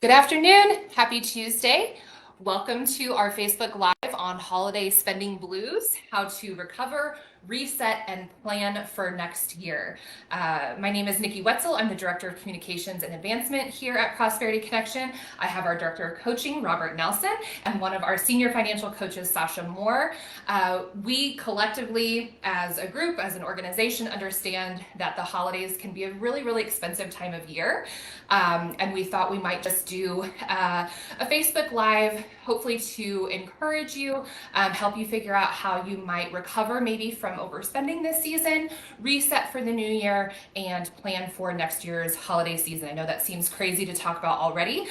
Good afternoon. Happy Tuesday. Welcome to our Facebook Live on Holiday Spending Blues, how to recover, reset, and plan for next year. My name is Nikki Wetzel. I'm the Director of Communications and Advancement here at Prosperity Connection. I have our Director of Coaching, Robert Nelson, and one of our Senior Financial Coaches, Sasha Moore. We collectively, as a group, as an organization, understand that the holidays can be a really, really expensive time of year. And we thought we might just do a Facebook Live, hopefully to encourage you, help you figure out how you might recover maybe from overspending this season, reset for the new year, and plan for next year's holiday season. I know that seems crazy to talk about already,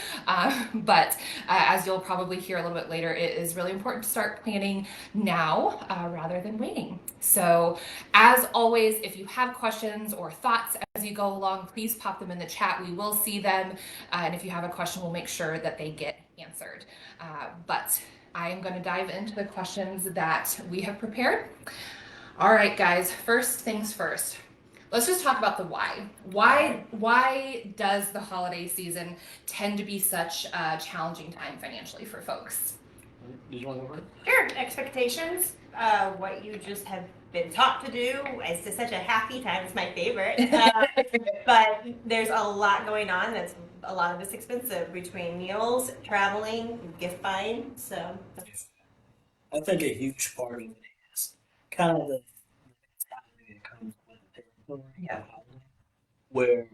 but as you'll probably hear a little bit later, it is really important to start planning now rather than waiting. So as always, if you have questions or thoughts as you go along, please pop them in the chat. We will see them. And if you have a question, we'll make sure that they get answered. But I am going to dive into the questions that we have prepared. All right, guys, first things first. Let's just talk about the why. Why does the holiday season tend to be such a challenging time financially for folks? Did you want to go first? Sure, expectations, what you just have been taught to do. It's just such a happy time. It's my favorite. But there's a lot going on. That's a lot of it's expensive between meals, traveling, gift buying. So that's I think a huge part of it is kind of the mentality that comes with the territory Yeah. where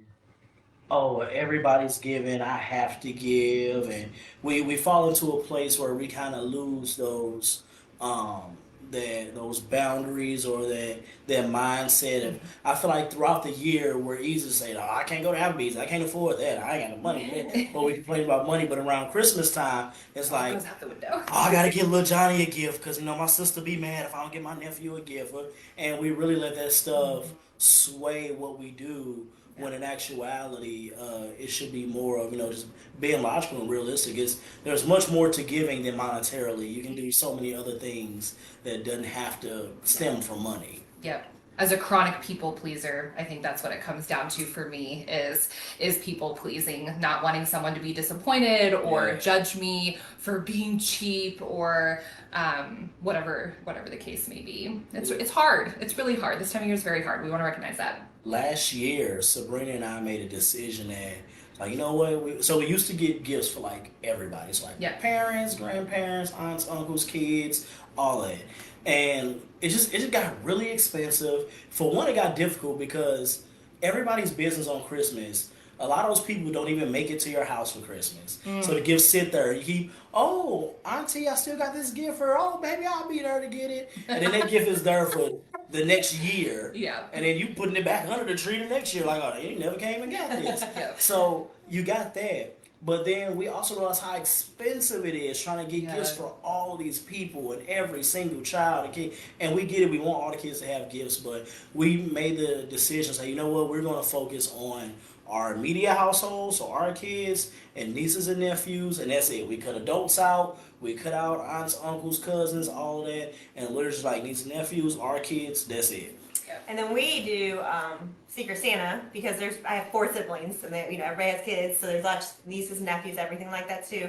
everybody's giving, I have to give, and we fall into a place where we kind of lose those um those boundaries or that mindset of I feel like throughout the year we're easy to say, oh, I can't go to Applebee's, I can't afford that, I ain't got the money for that. But we complain about money, but around Christmas time it's It like, goes out the window. oh, I gotta give little Johnny a gift because my sister be mad if I don't get my nephew a gift, and we really let that stuff sway what we do. When in actuality, it should be more of just being logical and realistic. There's much more to giving than monetarily. You can do so many other things that doesn't have to stem from money. Yep. As a chronic people pleaser, I think that's what it comes down to for me is people pleasing, not wanting someone to be disappointed or Yeah. judge me for being cheap or whatever the case may be. It's hard. It's really hard. This time of year is very hard. We want to recognize that. Last year, Sabrina and I made a decision that, like, you know what? We used to get gifts for like everybody. It's like Yeah. parents, grandparents, aunts, uncles, kids, all that. And it just got really expensive. For one, it got difficult because everybody's business on Christmas. A lot of those people don't even make it to your house for Christmas. So the gifts sit there. You keep, oh, auntie, I still got this gift for her. Oh, baby, I'll be there to get it. And then that gift is there for the next year. Yeah. And then you putting it back under the tree the next year, like, oh, you never came and got this. Yep. So you got that. But then we also realize how expensive it is trying to get Yeah. gifts for all these people and every single child and kid. And we get it. We want all the kids to have gifts, but we made the decision. Say, you know what? We're going to focus on our immediate household, so our kids and nieces and nephews, and that's it. We cut adults out. We cut out aunts, uncles, cousins, all that, and literally just like nieces and nephews, our kids. That's it. and then we do Secret Santa because I have 4 siblings and everybody has kids, so there's lots of nieces, nephews, everything like that too.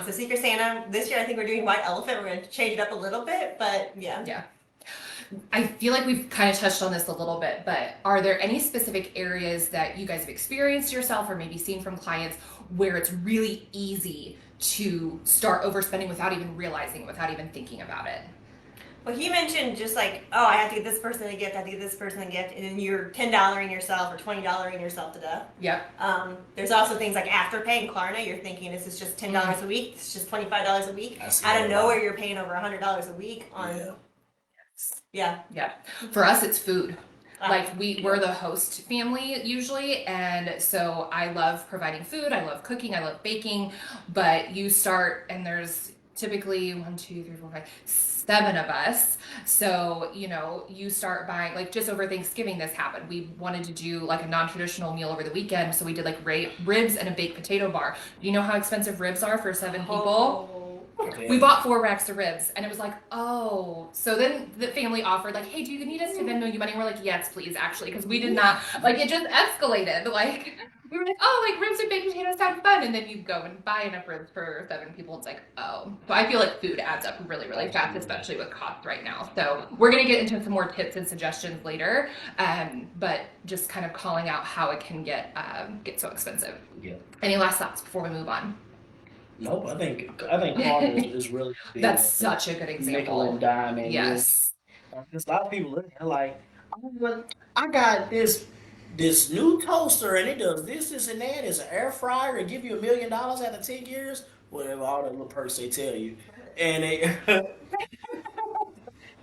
So Secret Santa this year I think we're doing White Elephant. We're going to change it up a little bit, but yeah. Yeah. I feel like we've kind of touched on this a little bit, but are there any specific areas that you guys have experienced yourself or maybe seen from clients where it's really easy to start overspending without even realizing, without even thinking about it? Well, he mentioned just like, oh, I have to get this person a gift, I have to get this person a gift, and then you're $10 yourself or $20 yourself to death. Yep. There's also things like Afterpay and Klarna. You're thinking this is just $10 a week, it's just $25 a week. I see Out that of a lot. nowhere, you're paying over $100 a week on Yeah. yeah. Yeah. For us, it's food. Like Um, we're the host family usually, and so I love providing food, I love cooking, I love baking, but you start and there's typically 1, 2, 3, 4, 5, 7 of us. So, you start buying, like just over Thanksgiving this happened. We wanted to do like a non-traditional meal over the weekend, so we did like ribs and a baked potato bar. Do you know how expensive ribs are for 7 people? Okay. We bought 4 racks of ribs, and it was like, oh. So then the family offered, like, hey, do you need us to Venmo you money? And we're like, yes, please, actually, because we did not, like, it just escalated. Like, we were like, oh, like ribs and baked potatoes sound fun, and then you go and buy enough ribs for 7 people. It's like, oh. So I feel like food adds up really, really fast, especially with cost right now. So we're gonna get into some more tips and suggestions later, but just kind of calling out how it can get so expensive. Yeah. Any last thoughts before we move on? Nope. I think karma is really big. That's such a good Nickel and example. dime, and Yes. there's a lot of people looking at it like, oh, well, I got this new toaster and it does this, and that. It's an air fryer. It give you $1 million after 10 years. Whatever, all that little perks they tell you, and they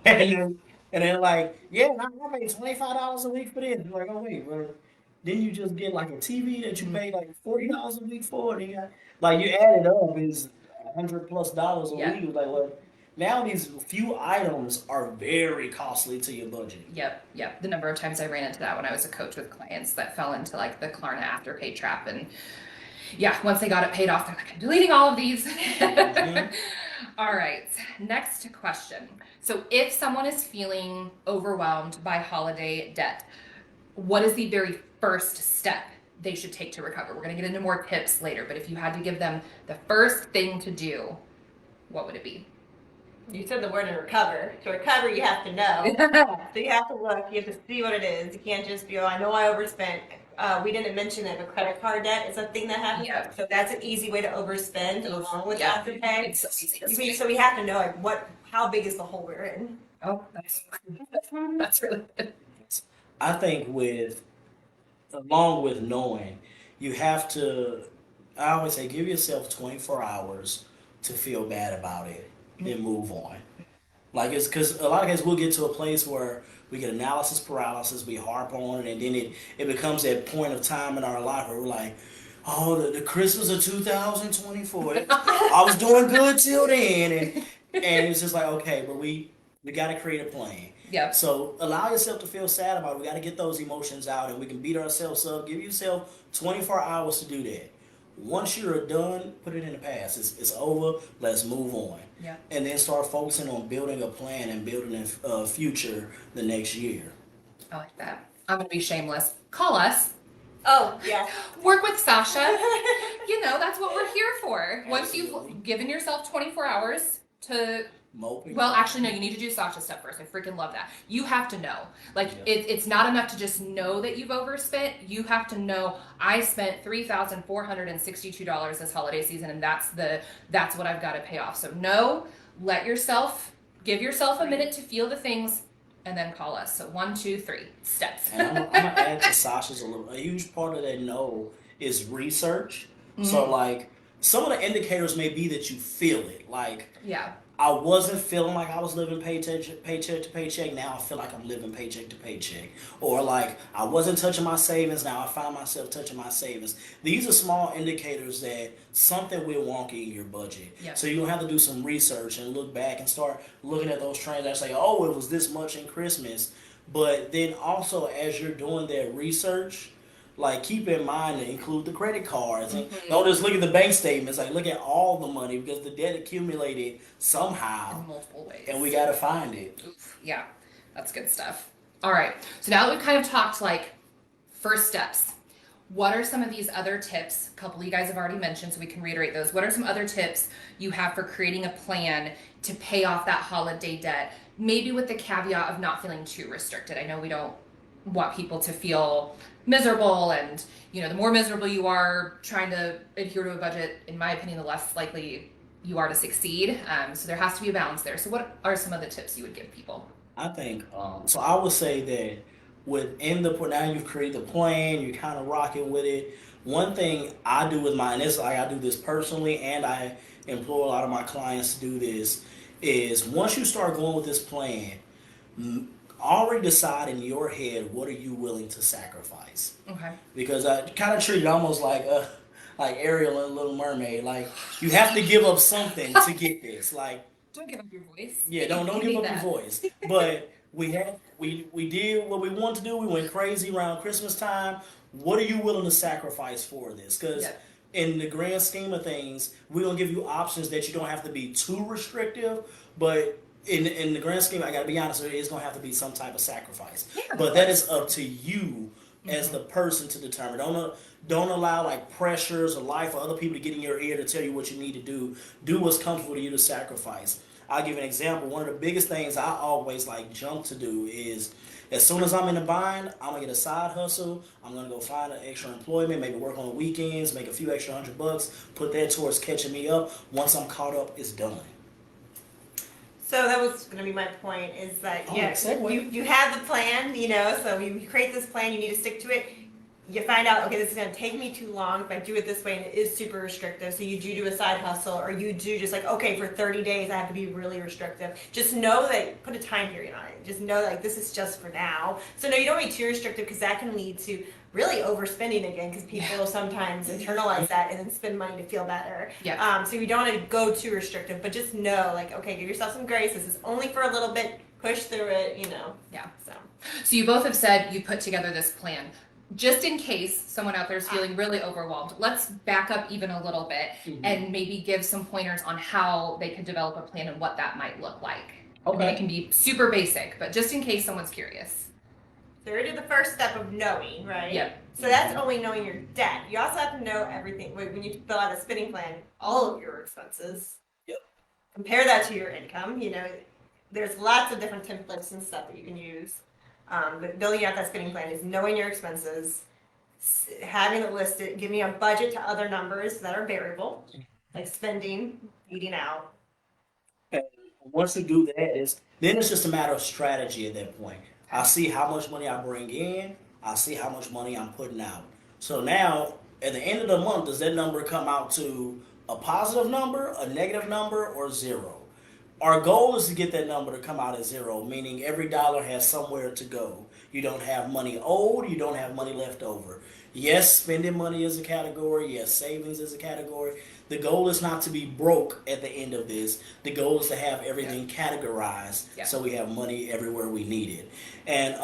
and they're like, yeah, I paid $25 a week for this. I'm like, oh wait, well, didn't you just get like a TV that you paid like $40 a week for? And you got, like you add it up, is $100+ a Yeah. week. Like, well, now these few items are very costly to your budget. Yep. The number of times I ran into that when I was a coach with clients that fell into like the Klarna Afterpay trap, and yeah, once they got it paid off, they're like, I'm deleting all of these. Mhm. All right, next question. So if someone is feeling overwhelmed by holiday debt, what is the very first step they should take to recover? We're going to get into more tips later, but if you had to give them the first thing to do, what would it be? You said the word recover. To recover, you have to know. So you have to look. You have to see what it is. You can't just be, oh, I know I overspent. We didn't mention that, but credit card debt is a thing that happens. Yep. So that's an easy way to overspend along with Yep. Afterpay. It's so easy to say. So we have to know like how big is the hole we're in. Oh, that's really good. I think along with knowing, you have to, I always say, give yourself 24 hours to feel bad about it and move on. Like, it's because a lot of times we'll get to a place where we get analysis paralysis, we harp on it, and then it becomes that point of time in our life where we're like, oh, the Christmas of 2024, I was doing good till then, and it's just like, okay, but we got to create a plan. Yep. So allow yourself to feel sad about it. We got to get those emotions out, and we can beat ourselves up. Give yourself 24 hours to do that. Once you're done, put it in the past. It's over. Let's move on. Yeah. And then start focusing on building a plan and building a future the next year. I like that. I'm going to be shameless. Call us. Oh, yeah. Work with Sasha. You know, that's what we're here for. Once Absolutely. you've given yourself 24 hours to, Moping. well, actually, no, you need to do Sasha's step first. I freaking love that. You have to know. Like, Yeah. it's not enough to just know that you've overspent. You have to know, I spent $3,462 this holiday season, and that's what I've got to pay off. So give yourself a minute to feel the things, and then call us. So 1, 2, 3 steps. And I'm gonna add to Sasha's a huge part of that no is research. So Mhm. like some of the indicators may be that you feel it. Like Yeah. I wasn't feeling like I was living paycheck to paycheck. Now I feel like I'm living paycheck to paycheck. Or like I wasn't touching my savings. Now I find myself touching my savings. These are small indicators that something went wonky in your budget. Yeah. So you're gonna have to do some research and look back and start looking at those trends and say, oh, it was this much in Christmas. But then also as you're doing that research, like keep in mind to include the credit cards and don't just look at the bank statements. Like look at all the money because the debt accumulated somehow, In multiple ways. and we got to find it. Oof, yeah, that's good stuff. All right. So now that we've kind of talked like first steps, what are some of these other tips? A couple of you guys have already mentioned, so we can reiterate those. What are some other tips you have for creating a plan to pay off that holiday debt? Maybe with the caveat of not feeling too restricted. I know we don't want people to feel miserable, and you know, the more miserable you are trying to adhere to a budget, in my opinion, the less likely you are to succeed. So there has to be a balance there. So what are some of the tips you would give people? I think so. I would say that within now you've created the plan, you're kind of rocking with it. One thing I do with mine is like I do this personally, and I employ a lot of my clients to do this. Is once you start going with this plan, already decide in your head what are you willing to sacrifice. Okay. Because I kind of treat it almost like Ariel and Little Mermaid. Like you have to give up something to get this. Like Don't give up your voice. yeah, don't You give need up that. your voice. But we did what we wanted to do. We went crazy around Christmas time. What are you willing to sacrifice for this? Because Yeah. in the grand scheme of things, we're gonna give you options that you don't have to be too restrictive, but in the grand scheme, I gotta be honest with you, it's gonna have to be some type of sacrifice. Yeah. But that is up to you as the person to determine. Don't allow like pressures or life or other people to get in your ear to tell you what you need to do. Do what's comfortable to you to sacrifice. I'll give you an example. One of the biggest things I always like jump to do is as soon as I'm in the bind, I'm gonna get a side hustle. I'm gonna go find an extra employment, maybe work on the weekends, make a few extra $100, put that towards catching me up. Once I'm caught up, it's done. So that was going to be my point, is that Oh, yeah, segue. you have the plan, you know, so you create this plan, you need to stick to it. You find out, okay, this is going to take me too long if I do it this way, and it is super restrictive. So you do a side hustle, or you do just like, okay, for 30 days I have to be really restrictive. Just know that, put a time period on it. Just know that, like, this is just for now. So no, you don't be too restrictive, because that can lead to really overspending again, because people sometimes internalize that and then spend money to feel better. Yeah. So you don't want to go too restrictive, but just know, like, okay, give yourself some grace. This is only for a little bit. Push through it, you know. Yeah. So you both have said you put together this plan. Just in case someone out there is feeling really overwhelmed, let's back up even a little bit and maybe give some pointers on how they could develop a plan and what that might look like. Okay. And it can be super basic, but just in case someone's curious. So we did the first step of knowing, right? Yep. So that's only knowing your debt. You also have to know everything. When you fill out a spending plan, all of your expenses. Yep. Compare that to your income. You know, there's lots of different templates and stuff that you can use. But building out that spending plan is knowing your expenses, having it listed, giving a budget to other numbers that are variable, like spending, eating out. And once you do that, then it's just a matter of strategy at that point. I see how much money I bring in. I see how much money I'm putting out. So now, at the end of the month, does that number come out to a positive number, a negative number, or zero? Our goal is to get that number to come out at zero, meaning every dollar has somewhere to go. You don't have money owed, you don't have money left over. Yes, spending money is a category. Yes, savings is a category. The goal is not to be broke at the end of this. The goal is to have everything categorized so we have money everywhere we need it. And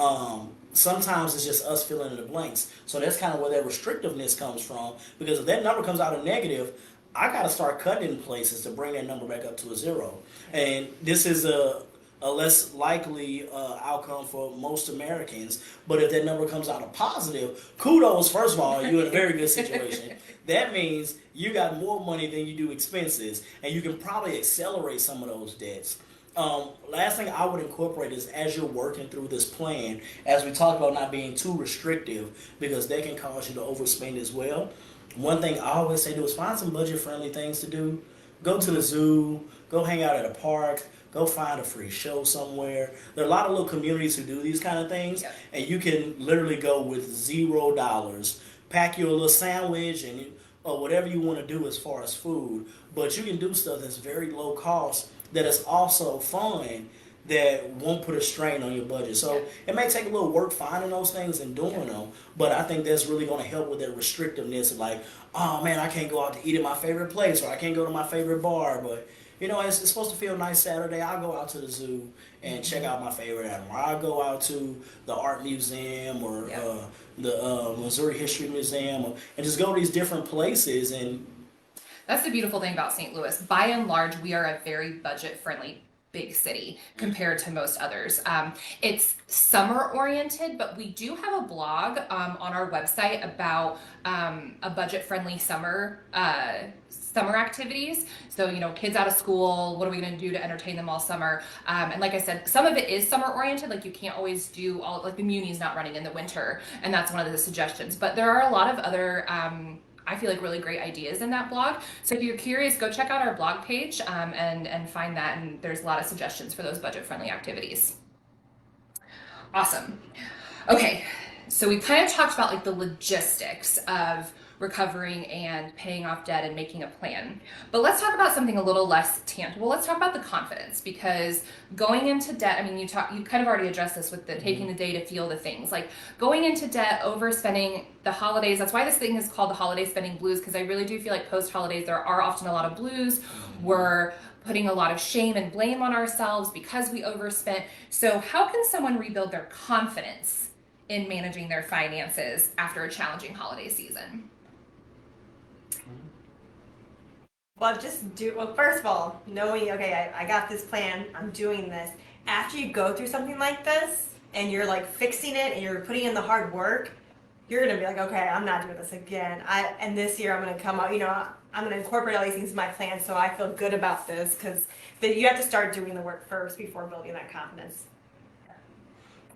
sometimes it's just us filling in the blanks. So that's kind of where that restrictiveness comes from, because if that number comes out a negative, I got to start cutting in places to bring that number back up to a zero. And this is a less likely outcome for most Americans. But if that number comes out a positive, kudos, first of all, you're in a very good situation. That means you got more money than you do expenses, and you can probably accelerate some of those debts. Last thing I would incorporate is, as you're working through this plan, as we talked about not being too restrictive, because that can cause you to overspend as well. One thing I always say is find some budget-friendly things to do. Go to the zoo, go hang out at a park, go find a free show somewhere. There are a lot of little communities who do these kind of things, and you can literally go with $0. Pack your little sandwich and or whatever you want to do as far as food, but you can do stuff that's very low cost that is also fun, that won't put a strain on your budget. So it may take a little work finding those things and doing them, but I think that's really going to help with that restrictiveness of like, oh man, I can't go out to eat at my favorite place, or I can't go to my favorite bar, but you know, it's supposed to feel nice Saturday. I'll go out to the zoo and check out my favorite animal. I'll go out to the art museum or the Missouri History Museum, and just go to these different places. And that's the beautiful thing about St. Louis. By and large, we are a very budget-friendly big city compared to most others. It's summer oriented, but we do have a blog on our website about a budget-friendly summer activities. So, you know, kids out of school, what are we going to do to entertain them all summer? And like I said, some of it is summer oriented. Like you can't always do all, like the Muni's not running in the winter, and that's one of the suggestions. But there are a lot of other I feel like really great ideas in that blog. So if you're curious, go check out our blog page and find that. And there's a lot of suggestions for those budget-friendly activities. Awesome. Okay, so we kind of talked about like the logistics of recovering and paying off debt and making a plan. But let's talk about something a little less tangible. Let's talk about the confidence, because going into debt, I mean, you kind of already addressed this with the taking the day to feel the things. Like going into debt, overspending, the holidays. That's why this thing is called the holiday spending blues, because I really do feel like post-holidays there are often a lot of blues. We're putting a lot of shame and blame on ourselves because we overspent. So how can someone rebuild their confidence in managing their finances after a challenging holiday season? Well, first of all, knowing, okay, I got this plan, I'm doing this. After you go through something like this and you're like fixing it and you're putting in the hard work, you're gonna be like, okay, I'm not doing this again. And this year I'm gonna come out, I'm gonna incorporate all these things in my plan so I feel good about this, because you have to start doing the work first before building that confidence.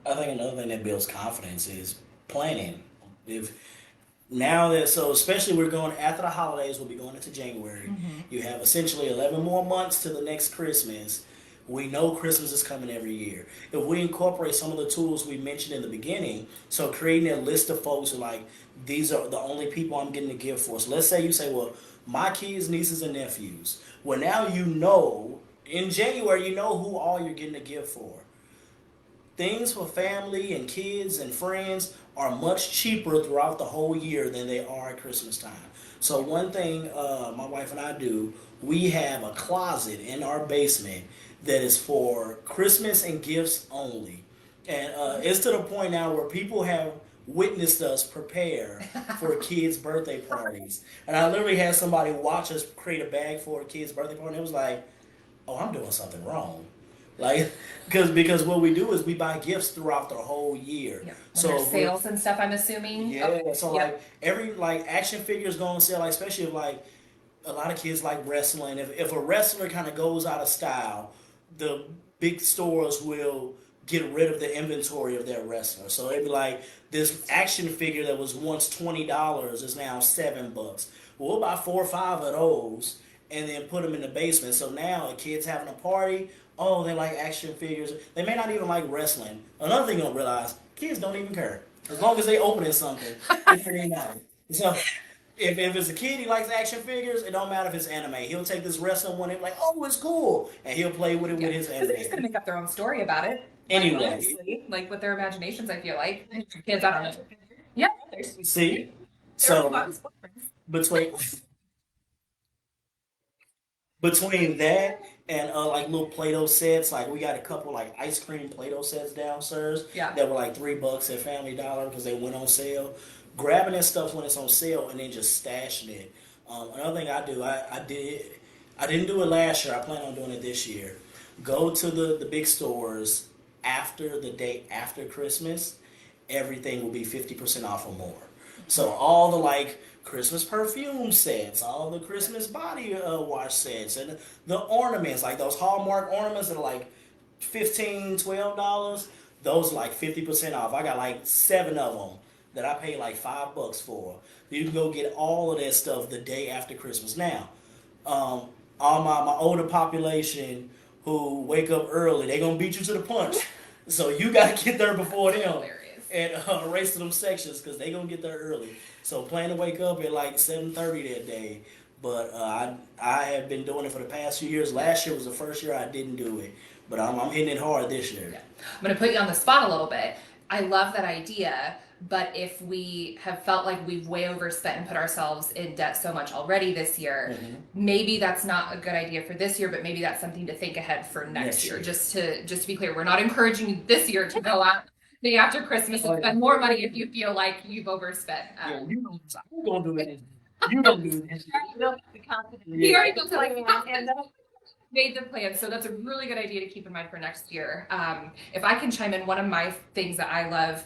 I think another thing that builds confidence is planning. If so especially we're going after the holidays, we'll be going into January. You have essentially 11 more months to the next Christmas. We know Christmas is coming every year. If we incorporate some of the tools we mentioned in the beginning, so creating a list of folks who like, these are the only people I'm getting a gift for. So let's say you say, well, my kids, nieces, and nephews. Well, now in January, who all you're getting a gift for. Things for family and kids and friends are much cheaper throughout the whole year than they are at Christmas time. So one thing my wife and I do, we have a closet in our basement that is for Christmas and gifts only. And it's to the point now where people have witnessed us prepare for kids' birthday parties. And I literally had somebody watch us create a bag for a kid's birthday party, and it was like, oh, I'm doing something wrong. Like, because what we do is we buy gifts throughout the whole year. Yeah. So There's sales and stuff, I'm assuming. yeah, so Yep. like every action figures go on sale, like especially if like a lot of kids like wrestling. If a wrestler kind of goes out of style, the big stores will get rid of the inventory of their wrestler. So it'd be like this action figure that was once $20 is now $7. Well, we'll buy 4 or 5 of those and then put them in the basement. So now a kid's having a party. Oh, they like action figures. They may not even like wrestling. Another thing you'll realize, kids don't even care. As long as they opening something, it ain't matter. So if it's a kid, he likes action figures, it don't matter if it's anime. He'll take this wrestling one and be like, oh, it's cool. And he'll play with it with his Because they're just anime. gonna make up their own story about it. Anyway. Like, honestly, like with their imaginations, I feel like kids, I don't know. Yeah. See? So between that and like little Play-Doh sets, like we got a couple like ice cream Play-Doh sets downstairs Yeah. that were like $3 at Family Dollar because they went on sale. Grabbing that stuff when it's on sale and then just stashing it. Another thing I do, I didn't do it last year. I plan on doing it this year. Go to the big stores after the day after Christmas. Everything will be 50% off or more. So all the like Christmas perfume sets, all the Christmas body wash sets, and the ornaments, like those Hallmark ornaments that are like $15, $12, those are like 50% off. I got like 7 of them that I paid like $5 for. You can go get all of that stuff the day after Christmas. Now, all my older population who wake up early, they gonna beat you to the punch. So you gotta get there before them Hilarious. and race to them sections because they gonna get there early. So plan to wake up at like 7:30 that day. But I have been doing it for the past few years. Last year was the first year I didn't do it, but I'm hitting it hard this year. Yeah. I'm going to put you on the spot a little bit. I love that idea, but if we have felt like we've way overspent and put ourselves in debt so much already this year, maybe that's not a good idea for this year, but maybe that's something to think ahead for next year. Just to be clear, we're not encouraging you this year to go out the day after Christmas and spend more money if you feel like you've overspent. Yeah, you know, I'm gonna do it. You don't do this. He already built it like made the plan, so that's a really good idea to keep in mind for next year. If I can chime in, one of my things that I love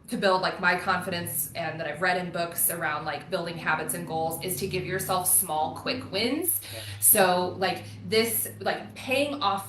to build like my confidence and that I've read in books around like building habits and goals is to give yourself small, quick wins. So like this, like paying off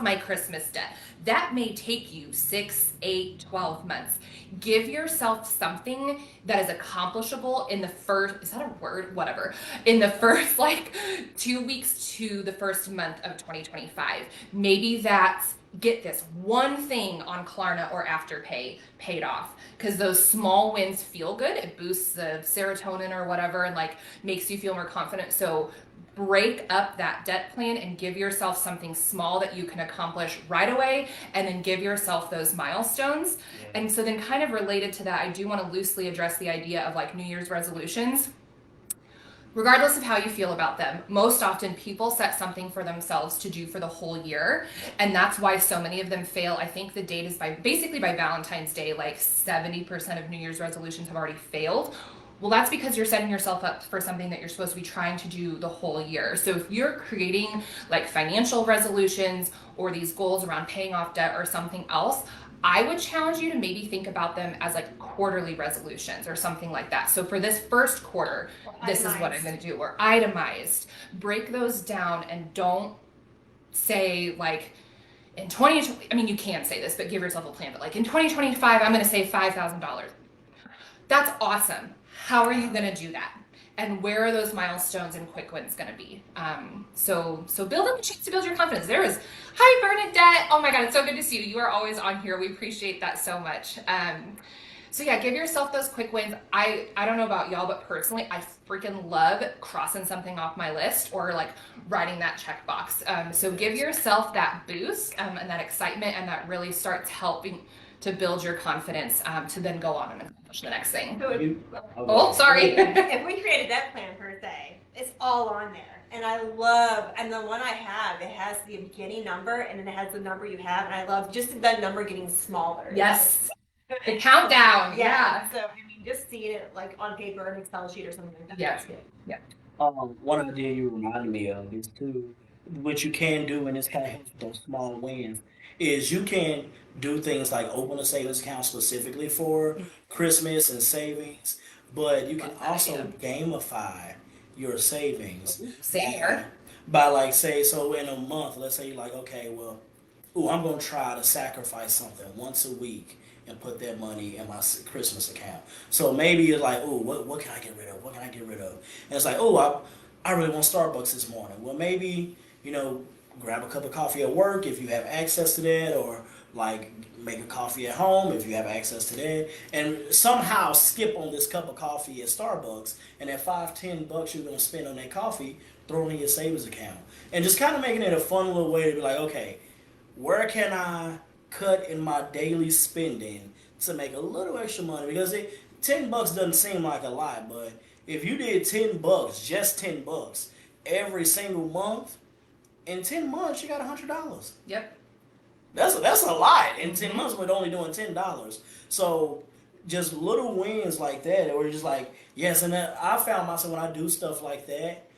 my Christmas debt, that may take you 6, 8, 12 months. Give yourself something that is accomplishable in the first, is that a word? Whatever. In the first like 2 weeks to the first month of 2025. Maybe that's get this one thing on Klarna or Afterpay paid off, because those small wins feel good. It boosts the serotonin or whatever and like makes you feel more confident. So break up that debt plan and give yourself something small that you can accomplish right away, and then give yourself those milestones. And so then kind of related to that, I do want to loosely address the idea of like New Year's resolutions. Regardless of how you feel about them, most often people set something for themselves to do for the whole year, and that's why so many of them fail. I think the date is by Valentine's Day, like 70% of New Year's resolutions have already failed. Well, that's because you're setting yourself up for something that you're supposed to be trying to do the whole year. So if you're creating like financial resolutions or these goals around paying off debt or something else, I would challenge you to maybe think about them as like quarterly resolutions or something like that. So for this first quarter, this is what I'm going to do, or itemized. Break those down and don't say like in 2020, I mean, you can say this, but give yourself a plan. But like in 2025, I'm going to save $5,000. That's awesome. How are you going to do that? And where are those milestones and quick wins going to be? So build up a chance to build your confidence. Hi Bernadette. Oh my God, it's so good to see you. You are always on here. We appreciate that so much. So yeah, give yourself those quick wins. I don't know about y'all, but personally, I freaking love crossing something off my list or like writing that checkbox. So give yourself that boost and that excitement, and that really starts helping to build your confidence to then go on and accomplish the next thing. Oh, sorry. If we created that plan per se, it's all on there. And I love, and the one I have, it has the beginning number and then it has the number you have. And I love just that number getting smaller. Yes. The countdown. Yeah. So, I mean, just seeing it like on paper, an Excel sheet or something like that. Yes. Yeah. One idea you reminded me of is too, what you can do, and this kind of helps with those small wins, is you can do things like open a savings account specifically for Christmas and savings, but you can also gamify your savings. Same here. By like say, so in a month, let's say you're like, okay, well, I'm gonna try to sacrifice something once a week and put that money in my Christmas account. So maybe you're like, what can I get rid of? What can I get rid of? And it's like, I really want Starbucks this morning. Well, maybe, grab a cup of coffee at work if you have access to that, or like make a coffee at home if you have access to that, and somehow skip on this cup of coffee at Starbucks, and that $5-10 you're gonna spend on that coffee, throw it in your savings account, and just kind of making it a fun little way to be like, okay, where can I cut in my daily spending to make a little extra money? Because $10 doesn't seem like a lot, but if you did $10, just $10 every single month, in 10 months you got $100. Yep. That's a lot in 10 months with only doing $10. So just little wins like that, or just like, yes, and then I found myself when I do stuff like that,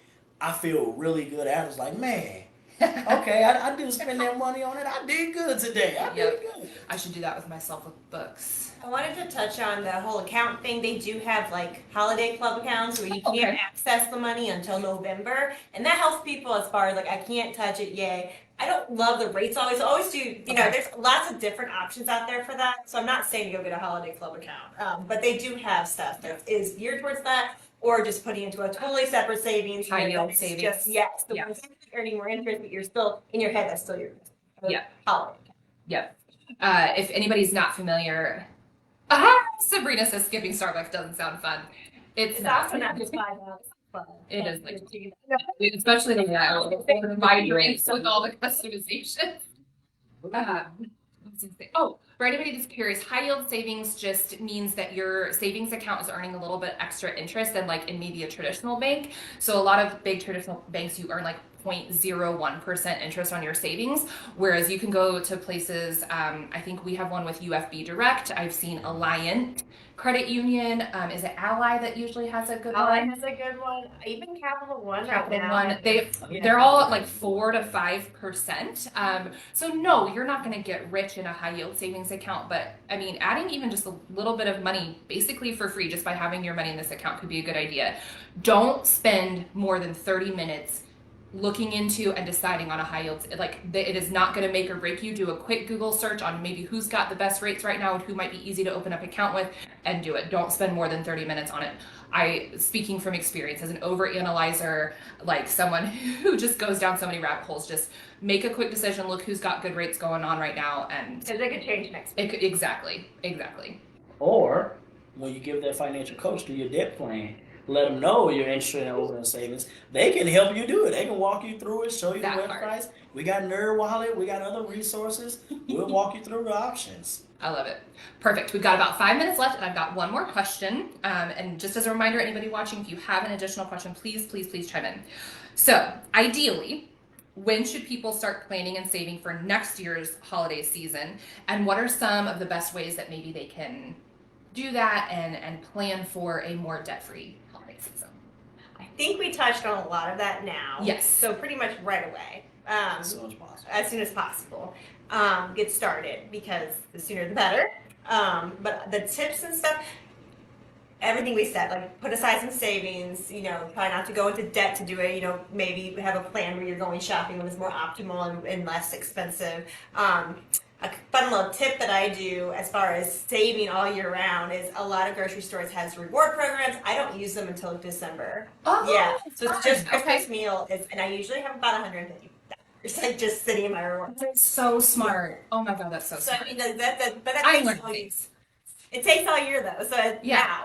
I feel really good after. It's like, man, okay, I didn't spend that money on it. I did good today. I did good. I should do that with myself with books. I wanted to touch on the whole account thing. They do have like holiday club accounts where you can't access the money until November, and that helps people as far as like, I can't touch it, yay. I don't love the rates always do, there's lots of different options out there for that. So I'm not saying to go get a holiday club account, but they do have stuff that is geared towards that, or just putting into a totally separate savings. High yield savings. Just, yes, the ones earning more interest, but you're still, in your head, that's still your holiday. Yep. If anybody's not familiar, Sabrina says skipping Starbucks doesn't sound fun. It's also not just $5. It is like, especially my drinks with all the customization. For anybody that's curious, high yield savings just means that your savings account is earning a little bit extra interest than like in maybe a traditional bank. So a lot of big traditional banks, you earn like 0.01% interest on your savings, whereas you can go to places, I think we have one with UFB Direct. I've seen Alliant Credit Union. Is it Ally that usually has a good one? Ally has a good one. Even Capital One. They're all at like 4 to 5%. So no, you're not going to get rich in a high yield savings account, but I mean, adding even just a little bit of money basically for free just by having your money in this account could be a good idea. Don't spend more than 30 minutes looking into and deciding on a high yield. It is not going to make or break you. Do a quick Google search on maybe who's got the best rates right now and who might be easy to open up account with, and do it. Don't spend more than 30 minutes on it. Speaking from experience as an overanalyzer, like someone who just goes down so many rabbit holes, just make a quick decision, look who's got good rates going on right now, and because it could change next week. Exactly. Or when you give that financial coach to your debt plan, let them know you're interested in opening savings. They can help you do it. They can walk you through it, show you the websites. We got NerdWallet. We got other resources. We'll walk you through the options. I love it. Perfect. We've got about 5 minutes left, and I've got one more question. And just as a reminder, anybody watching, if you have an additional question, please chime in. So, ideally, when should people start planning and saving for next year's holiday season? And what are some of the best ways that maybe they can do that and plan for a more debt-free holiday season? I think we touched on a lot of that now. Yes. So pretty much right away. As soon as possible. As soon as possible. get started, because the sooner the better. But the tips and stuff, everything we said, like put aside some savings, try not to go into debt to do it, maybe have a plan where you're going shopping when it's more optimal and less expensive. A fun little tip that I do as far as saving all year round is a lot of grocery stores has reward programs. I don't use them until December. Oh, Yeah, so it's just fun. Christmas Okay. meal, and I usually have about $150 like just sitting in my reward. That's so smart. Oh my God, that's so So smart. I mean but that I takes learned all, things. it takes all year though. So Yeah.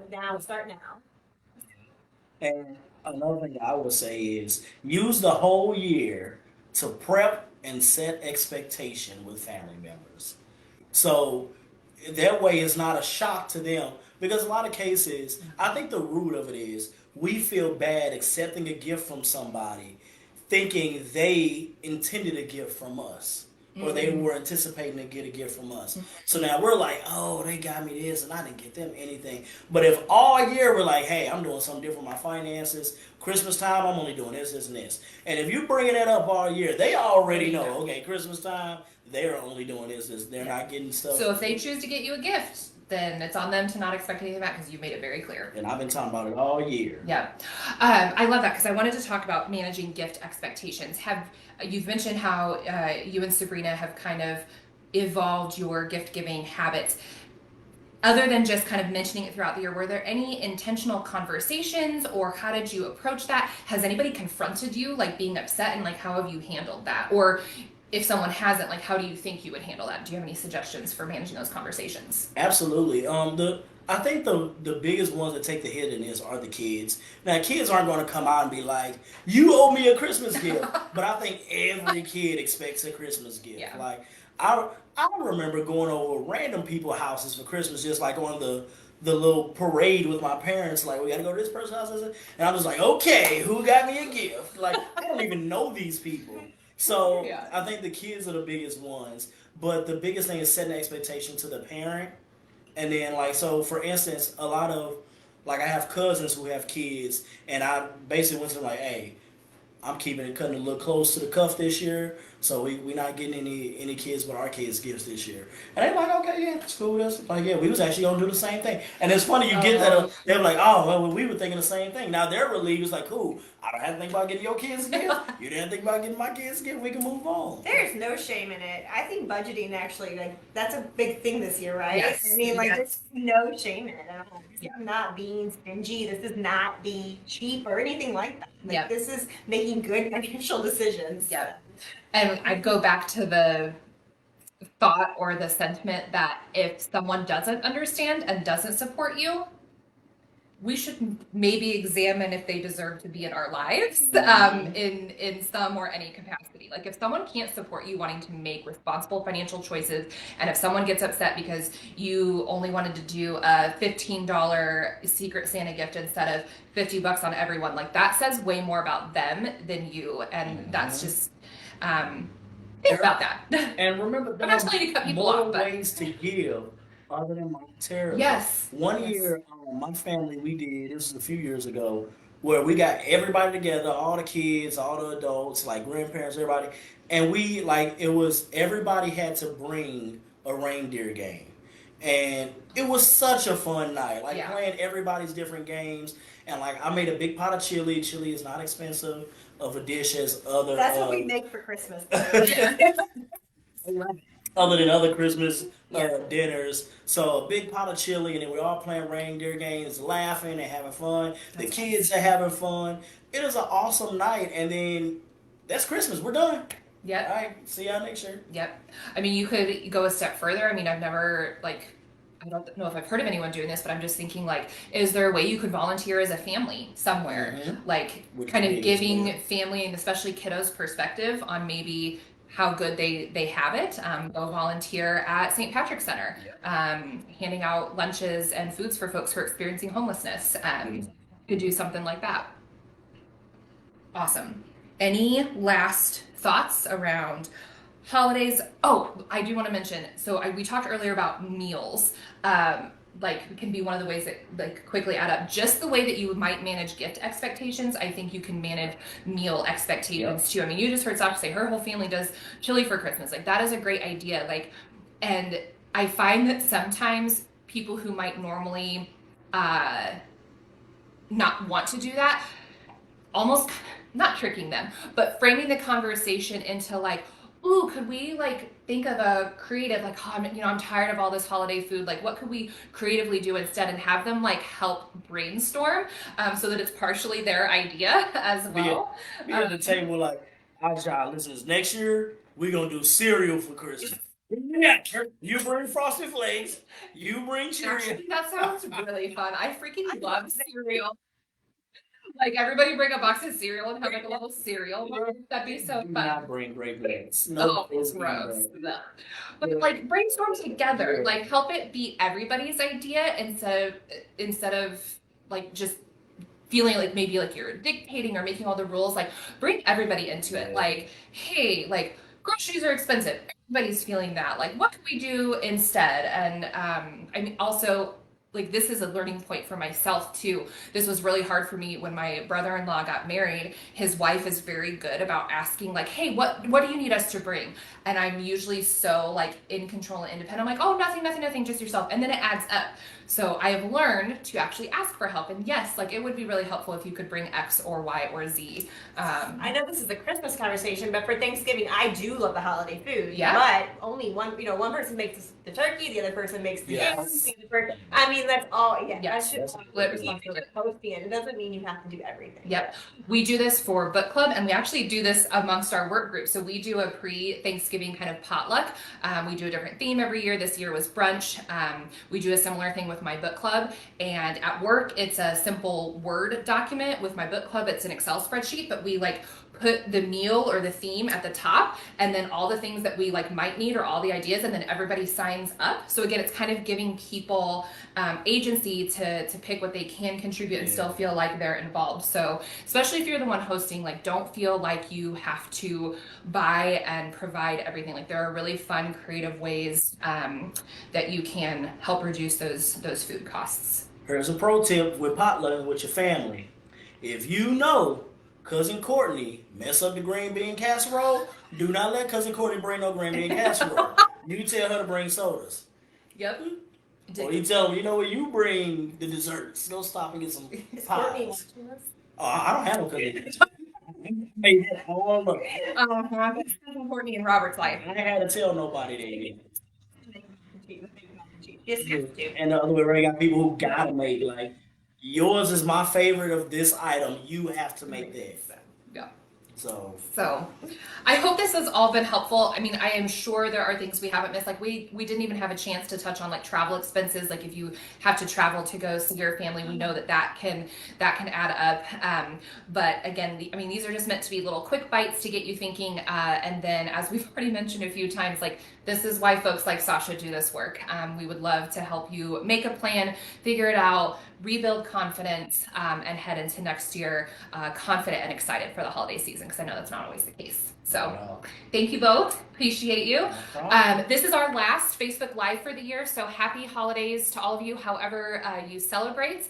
now start now. And another thing I would say is use the whole year to prep and set expectation with family members. So that way it's not a shock to them. Because a lot of cases, I think the root of it is we feel bad accepting a gift from somebody thinking they intended a gift from us. Or they were anticipating to get a gift from us. So now we're like, oh, they got me this and I didn't get them anything. But if all year we're like, hey, I'm doing something different with my finances, Christmas time, I'm only doing this, this, and this. And if you're bringing that up all year, they already know, okay, Christmas time, they're only doing this, they're not getting stuff. So if they choose to get you a gift, then it's on them to not expect anything back because you made it very clear. And I've been talking about it all year. Yeah. I love that because I wanted to talk about managing gift expectations. You've mentioned how you and Sabrina have kind of evolved your gift giving habits. Other than just kind of mentioning it throughout the year, were there any intentional conversations or how did you approach that? Has anybody confronted you, like being upset, and like how have you handled that? Or if someone hasn't, like how do you think you would handle that? Do you have any suggestions for managing those conversations? Absolutely. I think the biggest ones that take the hit in this are the kids. Now, kids aren't going to come out and be like, "You owe me a Christmas gift," but I think every kid expects a Christmas gift. Yeah. Like I remember going over random people's houses for Christmas, just like on the little parade with my parents. Like, we got to go to this person's house, and I'm just like, "Okay, who got me a gift?" Like, I don't even know these people. So Yeah. I think the kids are the biggest ones, but the biggest thing is setting the expectation to the parent. And then, like, so for instance, a lot of, like, I have cousins who have kids, and I basically went to them like, hey, I'm keeping it cutting a little close to the cuff this year, so we not getting any kids but our kids gifts this year. And they're like, okay, yeah, that's cool. That's like, yeah, we was actually gonna do the same thing. And it's funny you get that. They're like, oh, well, we were thinking the same thing. Now they're relieved. It's like, cool. I don't have to think about getting your kids a gift. You didn't think about getting my kids a gift. We can move on. There's no shame in it. I think budgeting actually, like, that's a big thing this year, right? Yes, I mean, like, yes. there's no shame in it at all. This Yeah. is not being stingy. This is not being cheap or anything like that. Like, Yeah. this is making good financial decisions. Yeah. And I go back to the thought or the sentiment that if someone doesn't understand and doesn't support you, we should maybe examine if they deserve to be in our lives in some or any capacity. Like if someone can't support you wanting to make responsible financial choices, and if someone gets upset because you only wanted to do a $15 Secret Santa gift instead of $50 on everyone, like that says way more about them than you, and that's just think about that. And remember, I'm there not are telling you to cut people more off, but ways to give other than monetarily. yes. One Yes. year, my family, we did, this was a few years ago, where we got everybody together, all the kids, all the adults, like grandparents, everybody, and we, like, it was, everybody had to bring a reindeer game. And it was such a fun night, like Yeah. playing everybody's different games. And like, I made a big pot of chili. Chili is not expensive of a dish as other. That's what we make for Christmas. Other than other Christmas dinners. So a big pot of chili, and then we're all playing reindeer games, laughing and having fun. The kids are having fun. It is an awesome night, and then that's Christmas. We're done. Yep. All right, see y'all next year. Yep. I mean, you could go a step further. I mean, I've never, like, I don't know if I've heard of anyone doing this, but I'm just thinking, like, is there a way you could volunteer as a family somewhere? Mhm. Like, Which kind would of be as giving well. family and especially kiddos perspective on maybe how good they have it. Go volunteer at St. Patrick's Center, handing out lunches and foods for folks who are experiencing homelessness. Could do something like that. Awesome. Any last thoughts around holidays? Oh, I do want to mention, so we talked earlier about meals. like can be one of the ways that like quickly add up. Just the way that you might manage gift expectations, I think you can manage meal expectations too. I mean, you just heard Sasha say her whole family does chili for Christmas. Like that is a great idea. Like, and I find that sometimes people who might normally not want to do that, almost not tricking them, but framing the conversation into like, ooh, could we like think of a creative, like, oh, I'm tired of all this holiday food. Like, what could we creatively do instead, and have them like help brainstorm, so that it's partially their idea as well. Be at the table like, all right, y'all, listen, next year we're gonna do cereal for Christmas. Yeah, you bring Frosted Flakes, you bring Cheerios. Actually, that sounds really fun. I freaking love cereal. Like everybody bring a box of cereal and have like a little cereal bar. That'd be so Do fun. not bring Great Plains. Oh, it's gross. not. No. But like brainstorm together. Like help it be everybody's idea instead of like just feeling like maybe like you're dictating or making all the rules. Like bring everybody into it. Like, hey, like groceries are expensive. Everybody's feeling that. Like, what can we do instead? And I mean, also, like this is a learning point for myself too. This was really hard for me when my brother-in-law got married. His wife is very good about asking like, hey, what do you need us to bring? And I'm usually so like in control and independent. I'm like, oh, nothing, just yourself. And then it adds up. So I have learned to actually ask for help. And yes, like it would be really helpful if you could bring X or Y or Z. I know this is a Christmas conversation, but for Thanksgiving, I do love the holiday food. Yeah. But only one person makes the turkey, the other person makes the Yes. eggs. The other person, I mean, that's all. Yeah, Yes. that's Split just responsibility. hosting it. It doesn't mean you have to do everything. Yep. We do this for book club, and we actually do this amongst our work group. So we do a pre-Thanksgiving kind of potluck. We do a different theme every year. This year was brunch. We do a similar thing with my book club. And at work, it's a simple Word document. With my book club, it's an Excel spreadsheet, but we like put the meal or the theme at the top, and then all the things that we like might need or all the ideas, and then everybody signs up. So again, it's kind of giving people agency to pick what they can contribute and still feel like they're involved. So especially if you're the one hosting, like don't feel like you have to buy and provide everything. Like there are really fun, creative ways that you can help reduce those food costs. Here's a pro tip with potlucking with your family. If you know Cousin Courtney mess up the green bean casserole, do not let Cousin Courtney bring no green bean casserole. You tell her to bring sodas. Yep. Or you tell her, you know what, you bring the desserts. Go stop and get some Is Courtney pies. watching this? Oh, I don't have no cousin. I made that all up. Courtney and Robert's life. I ain't had to tell nobody that. Yes, you have to. And the other way around, you got people who gotta make like yours is my favorite of this item. You have to make that. Yeah. So I hope this has all been helpful. I mean, I am sure there are things we haven't missed. Like we didn't even have a chance to touch on like travel expenses. Like if you have to travel to go see your family, we know that can add up. But again, these are just meant to be little quick bites to get you thinking. And then as we've already mentioned a few times, like this is why folks like Sasha do this work. We would love to help you make a plan, figure it out, rebuild confidence, and head into next year confident and excited for the holiday season, because I know that's not always the case. So thank you both. Appreciate you. This is our last Facebook Live for the year, so happy holidays to all of you, however you celebrate.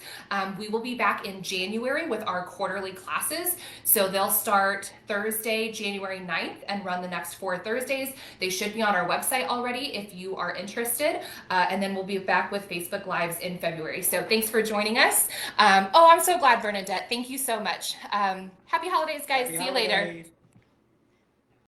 We will be back in January with our quarterly classes. So they'll start Thursday, January 9th and run the next 4 Thursdays. They should be on our website already if you are interested. And then we'll be back with Facebook Lives in February. So thanks for joining us. I'm so glad, Bernadette. Thank you so much. Happy holidays, guys. See you later.